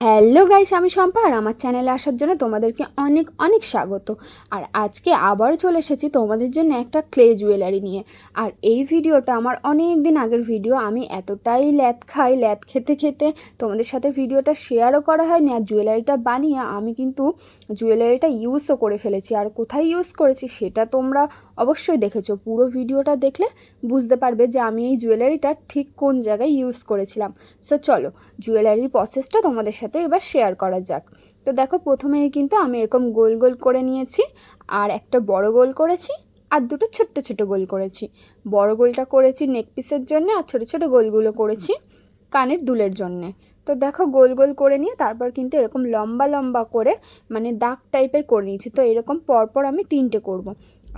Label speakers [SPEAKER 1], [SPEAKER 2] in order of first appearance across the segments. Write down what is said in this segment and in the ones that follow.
[SPEAKER 1] Hello guys, আমি শম্পা আর আমার চ্যানেলে আসার জন্য তোমাদেরকে অনেক অনেক স্বাগত। আর আজকে আবার চলে এসেছি তোমাদের জন্য একটা ক্লে জুয়েলারি নিয়ে। আর এই ভিডিওটা আমার অনেক দিন আগের ভিডিও। আমি এতটাই ল্যাদ খাই, ল্যাদ খেতে খেতে তোমাদের সাথে ভিডিওটা শেয়ারও করা হয়নি। আর জুয়েলারিটা বানিয়ে আমি কিন্তু জুয়েলারিটা ইউজও করে ফেলেছি। আর কোথায় ইউজ করেছি সেটা তোমরা অবশ্যই দেখেছো। পুরো ভিডিওটা দেখলে বুঝতে পারবে যে আমি এই জুয়েলারিটা ঠিক কোন জায়গায় ইউজ করেছিলাম। সো চলো জুয়েলারির প্রসেসটা তোমাদের সাথে এবার শেয়ার করা যাক। তো দেখো, প্রথমেই কিন্তু আমি এরকম গোল গোল করে নিয়েছি, আর একটা বড় গোল করেছি, আর দুটো ছোট্ট ছোট গোল করেছি। বড় গোলটা করেছি নেক পিসের জন্য, আর ছোট ছোট গোলগুলো করেছি কানের দুলের জন্যে। তো দেখো, গোল গোল করে নিয়ে তারপর কিন্তু এরকম লম্বা লম্বা করে মানে দাগ টাইপের করে নিয়েছি। তো এরকম পরপর আমি 3টে করব।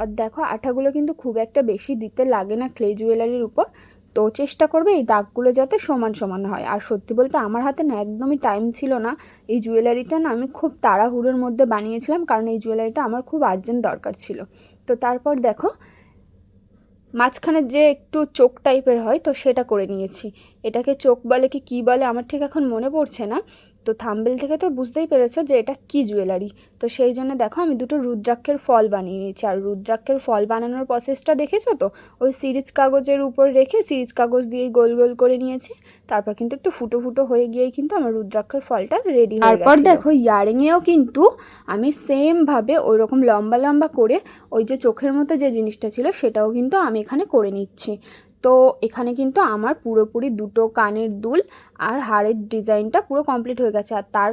[SPEAKER 1] আর দেখো, আঠাগুলো কিন্তু খুব একটা বেশি দিতে লাগে না ক্লে জুয়েলারির উপর। তো চেষ্টা করবে এই দাগগুলো যাতে সমান সমান হয়। আর সত্যি বলতে আমার হাতে না একদমই টাইম ছিল না। এই জুয়েলারিটা না আমি খুব তাড়াহুড়োর মধ্যে বানিয়েছিলাম, কারণ এই জুয়েলারিটা আমার খুব আর্জেন্ট দরকার ছিল। তো তারপর দেখো, মাঝখানে যে একটু চোখ টাইপের হয় তো সেটা করে নিয়েছি। এটাকে চোখ বলে কি কী বলে আমার ঠিক এখন মনে পড়ছে না। তো থাম্বনেল থেকে তো বুঝতেই পেরেছো যে এটা কি জুয়েলারি। তো সেই জন্য দেখো আমি দুটো রুদ্রাক্ষের ফল বানিয়ে নিয়েছি। আর রুদ্রাক্ষের ফল বানানোর প্রসেসটা দেখেছো তো, ওই সিরিজ কাগজের উপর রেখে সিরিজ কাগজ দিয়ে গোল গোল করে নিয়েছি। তারপর কিন্তু একটু ফুটো ফুটো হয়ে গিয়েই কিন্তু আমার রুদ্রাক্ষের ফলটা রেডি হয়ে গেছে। তারপর দেখো, ইয়ারিংয়েও কিন্তু আমি সেমভাবে ওই রকম লম্বা লম্বা করে ওই যে চোখের মতো যে জিনিসটা ছিল সেটাও কিন্তু আমি এখানে করে নিচ্ছি। তো এখানে কিন্তু আমার পুরোপুরি দুটো কানের দুল আর হাড়ের ডিজাইনটা পুরো কমপ্লিট হয়ে গেছে। আর তার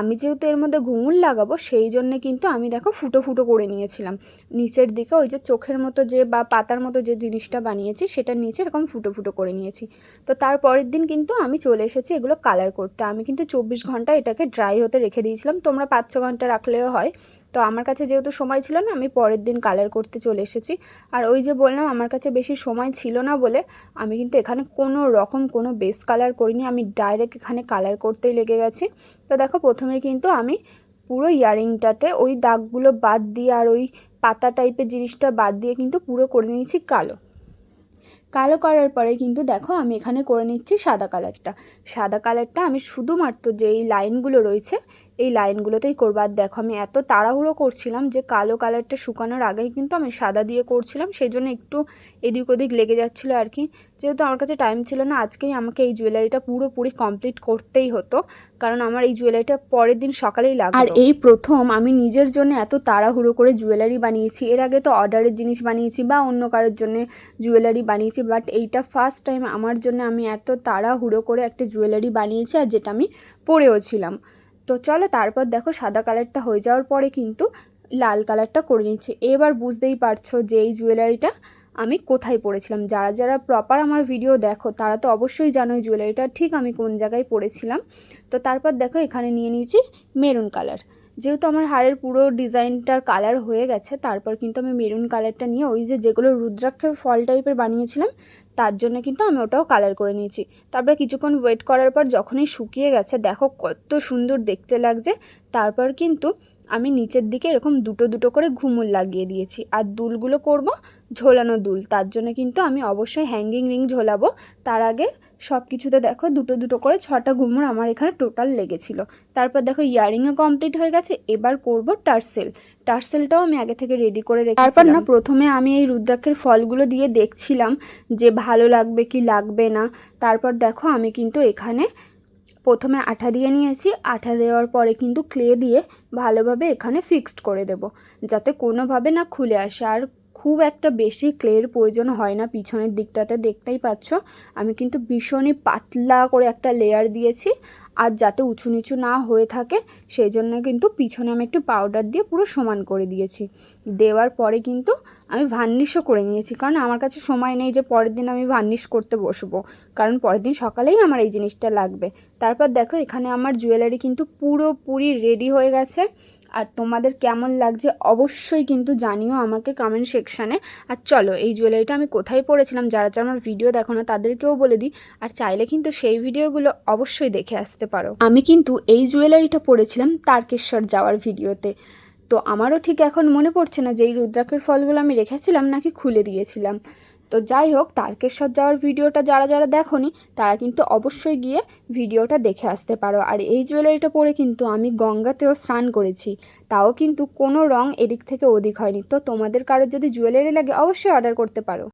[SPEAKER 1] আমি যেহেতু এর মধ্যে ঘুঙুর লাগাবো সেই জন্যে কিন্তু আমি দেখো ফুটো ফুটো করে নিয়েছিলাম নিচের দিকে। ওই যে চোখের মতো যে বা পাতার মতো যে জিনিসটা বানিয়েছি সেটার নিচে এরকম ফুটো ফুটো করে নিয়েছি। তো তারপরের দিন কিন্তু আমি চলে এসেছি এগুলো কালার করতে। আমি কিন্তু 24 ঘন্টা এটাকে ড্রাই হতে রেখে দিয়েছিলাম, তোমরা 5-6 ঘন্টা রাখলেও হয়। তো আমার কাছে যেহেতু সময় ছিল না, আমি পরের দিন কালার করতে চলে এসেছি। আর ওই যে বললাম আমার কাছে বেশি সময় ছিল না বলে আমি কিন্তু এখানে কোনো রকম কোনো বেস কালার করিনি, আমি ডাইরেক্ট এখানে কালার করতেই লেগে গেছি। তো দেখো, প্রথমে কিন্তু আমি পুরো ইয়ারিংটাতে ওই দাগগুলো বাদ দিয়ে আর ওই পাতা টাইপের জিনিসটা বাদ দিয়ে কিন্তু পুরো করে নিয়েছি কালো। কালো করার পরে কিন্তু দেখো আমি এখানে করে নিচ্ছি সাদা কালারটা। সাদা কালারটা আমি শুধুমাত্র যে এই লাইনগুলো রয়েছে এই লাইনগুলোতেই করবো। আর দেখো, আমি এত তাড়াহুড়ো করছিলাম যে কালো কালারটা শুকানোর আগেই কিন্তু আমি সাদা দিয়ে করছিলাম, সেই জন্য একটু এদিক ওদিক লেগে যাচ্ছিলো আর কি। যেহেতু আমার কাছে টাইম ছিল না, আজকেই আমাকে এই জুয়েলারিটা পুরোপুরি কমপ্লিট করতেই হতো, কারণ আমার এই জুয়েলারিটা পরের দিন সকালেই লাগবে। আর এই প্রথম আমি নিজের জন্য এত তাড়াহুড়ো করে জুয়েলারি বানিয়েছি। এর আগে তো অর্ডারের জিনিস বানিয়েছি বা অন্য কারোর জন্য জুয়েলারি বানিয়েছি, বাট এইটা ফার্স্ট টাইম আমার জন্য আমি এত তাড়াহুড়ো করে একটা জুয়েলারি বানিয়েছি, আর যেটা আমি পরেও ছিলাম। তো চলো, তারপর দেখো সাদা কালারটা হয়ে যাওয়ার পরে কিন্তু লাল কালারটা করে নিচ্ছি। এবার বুঝতেই পারছো যে এই জুয়েলারিটা আমি কোথায় পরেছিলাম। যারা যারা প্রপার আমার ভিডিও দেখো তারা তো অবশ্যই জানো এই জুয়েলারিটা ঠিক আমি কোন জায়গায় পরেছিলাম। তো তারপর দেখো এখানে নিয়ে নিয়েছি মেরুন কালার। যেহেতু আমার হাড়ের পুরো ডিজাইনটার কালার হয়ে গেছে, তারপর কিন্তু আমি মেরুন কালারটা নিয়ে ওই যেগুলো রুদ্রাক্ষের ফল টাইপের বানিয়েছিলাম তার জন্য কিন্তু আমি ওটাও কালার করে নিয়েছি। তারপরে কিছুক্ষণ ওয়েট করার পর যখনই শুকিয়ে গেছে দেখো কত সুন্দর দেখতে লাগছে। তারপর কিন্তু আমি নিচের দিকে এরকম দুটো দুটো করে ঘুমুর লাগিয়ে দিয়েছি। আর দুলগুলো করব ঝোলানো দুল, তার জন্য কিন্তু আমি অবশ্যই হ্যাঙ্গিং রিং ঝোলাবো। তার আগে সব কিছুতে দেখো দুটো দুটো করে 6টা ঘুমুর আমার এখানে টোটাল লেগেছিল। তারপর দেখো ইয়ারিংও কমপ্লিট হয়ে গেছে। এবার করব টার্সেল। টার্সেলটাও আমি আগে থেকে রেডি করে রেখেছিলাম। তারপর না প্রথমে আমি এই রুদ্রাক্ষের ফলগুলো দিয়ে দেখছিলাম যে ভালো লাগবে কি লাগবে না। তারপর দেখো আমি কিন্তু এখানে প্রথমে আঠা দিয়ে নিয়েছি। আঠা দেওয়ার পরে কিন্তু ক্লে দিয়ে ভালোভাবে এখানে ফিক্সড করে দেব, যাতে কোনোভাবে না খুলে আসে। আর খুব একটা বেশি ক্লের প্রয়োজন হয় না পিছনের দিকটাতে, দেখতেই পাচ্ছ আমি কিন্তু ভীষণই পাতলা করে একটা লেয়ার দিয়েছি। আর যাতে উঁচু নিচু না হয়ে থাকে সেই জন্য কিন্তু পিছনে আমি একটু পাউডার দিয়ে পুরো সমান করে দিয়েছি। দেওয়ার পরে কিন্তু আমি ভার্নিশও করে নিয়েছি, কারণ আমার কাছে সময় নেই যে পরের দিন আমি ভার্নিশ করতে বসবো, কারণ পরের দিন সকালেই আমার এই জিনিসটা লাগবে। তারপর দেখো এখানে আমার জুয়েলারি কিন্তু পুরোপুরি রেডি হয়ে গেছে। আর তোমাদের কেমন লাগছে অবশ্যই কিন্তু জানিও আমাকে কমেন্ট সেকশানে। আর চলো এই জুয়েলারিটা আমি কোথায় পরেছিলাম, যারা যারা আমার ভিডিও দেখো না তাদেরকেও বলে দিই, আর চাইলে কিন্তু সেই ভিডিওগুলো অবশ্যই দেখে আসতে পারো। আমি কিন্তু এই জুয়েলারিটা পরেছিলাম তারকেশ্বর যাওয়ার ভিডিওতে। তো আমারও ঠিক এখন মনে পড়ছে না যে এই রুদ্রাক্ষের ফলগুলো আমি রেখেছিলাম নাকি খুলে দিয়েছিলাম। তো যাই হোক, তারকেশ্বর যাওয়ার ভিডিওটা যারা যারা দেখোনি তারা কিন্তু অবশ্যই গিয়ে ভিডিওটা দেখে আসতে পারো। আর এই জুয়েলারিটা পরে কিন্তু আমি গঙ্গাতেও স্নান করেছি, তাও কিন্তু কোনো রং এদিক থেকে ওদিক হয়নি। তো তোমাদের কারোর যদি জুয়েলারি লাগে অবশ্যই অর্ডার করতে পারো।